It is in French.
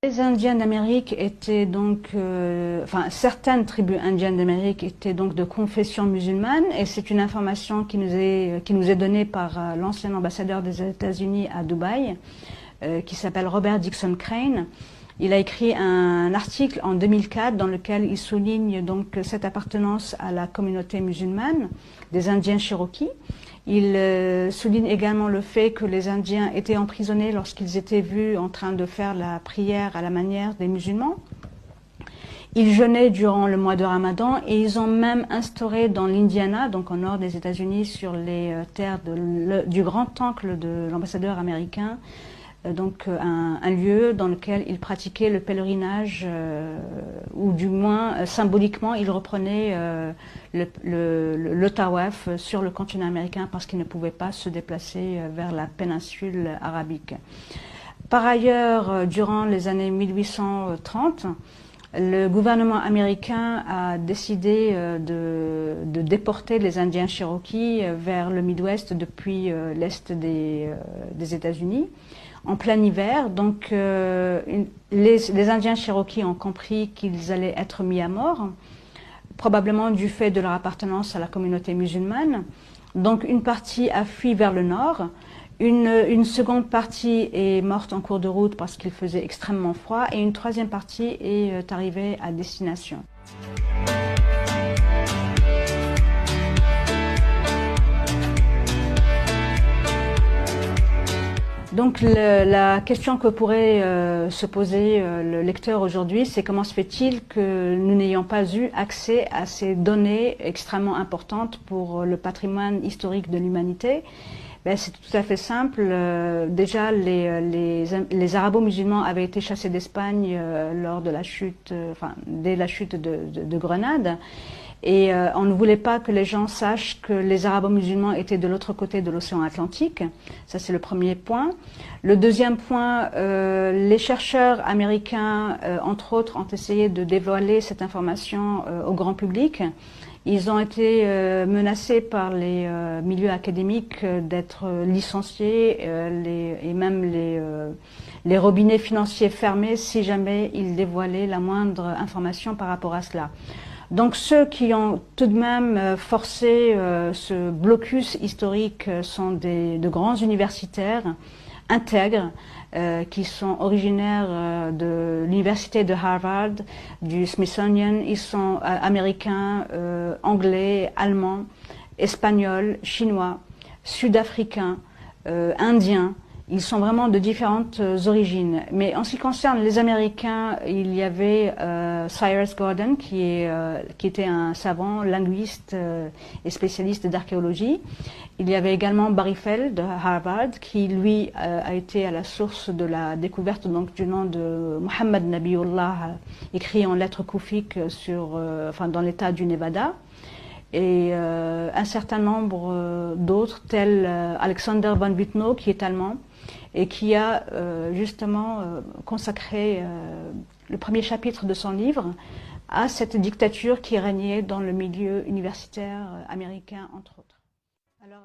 Les Indiens d'Amérique étaient donc, certaines tribus indiennes d'Amérique étaient donc de confession musulmane, et c'est une information qui nous est donnée par l'ancien ambassadeur des États-Unis à Dubaï, qui s'appelle Robert Dixon Crane. Il a écrit un article en 2004 dans lequel il souligne donc cette appartenance à la communauté musulmane des Indiens Cherokees. Il souligne également le fait que les Indiens étaient emprisonnés lorsqu'ils étaient vus en train de faire la prière à la manière des musulmans. Ils jeûnaient durant le mois de Ramadan et ils ont même instauré dans l'Indiana, donc au nord des États-Unis, sur les terres du grand oncle de l'ambassadeur américain, donc un lieu dans lequel ils pratiquaient le pèlerinage, ou du moins symboliquement ils reprenaient le tawaf sur le continent américain parce qu'ils ne pouvaient pas se déplacer vers la péninsule arabique. Par ailleurs, durant les années 1830, le gouvernement américain a décidé de déporter les Indiens Cherokees vers le Midwest depuis l'est des États-Unis en plein hiver. Donc les Indiens Cherokees ont compris qu'ils allaient être mis à mort, probablement du fait de leur appartenance à la communauté musulmane. Donc une partie a fui vers le nord. Une seconde partie est morte en cours de route parce qu'il faisait extrêmement froid, et une troisième partie est arrivée à destination. Donc la question que pourrait se poser le lecteur aujourd'hui, c'est comment se fait-il que nous n'ayons pas eu accès à ces données extrêmement importantes pour le patrimoine historique de l'humanité? Ben, c'est tout à fait simple. Déjà, les arabo-musulmans avaient été chassés d'Espagne lors de la chute, dès la chute de Grenade. Et on ne voulait pas que les gens sachent que les arabo-musulmans étaient de l'autre côté de l'océan Atlantique. Ça, c'est le premier point. Le deuxième point, les chercheurs américains, entre autres, ont essayé de dévoiler cette information au grand public. Ils ont été menacés par les milieux académiques d'être licenciés, et même les robinets financiers fermés si jamais ils dévoilaient la moindre information par rapport à cela. Donc ceux qui ont tout de même forcé ce blocus historique sont de grands universitaires intègres, qui sont originaires de l'université de Harvard, du Smithsonian. Ils sont américains, anglais, allemands, espagnols, chinois, sud-africains, indiens. Ils sont vraiment de différentes origines. Mais en ce qui concerne les Américains, il y avait Cyrus Gordon, qui était un savant, linguiste et spécialiste d'archéologie. Il y avait également Barry Feld de Harvard, qui lui a été à la source de la découverte donc du nom de Muhammad Nabiullah, écrit en lettres koufiques dans l'état du Nevada. Et un certain nombre d'autres, tels Alexander von Büttnow, qui est allemand, et qui a justement consacré le premier chapitre de son livre à cette dictature qui régnait dans le milieu universitaire américain, entre autres. Alors...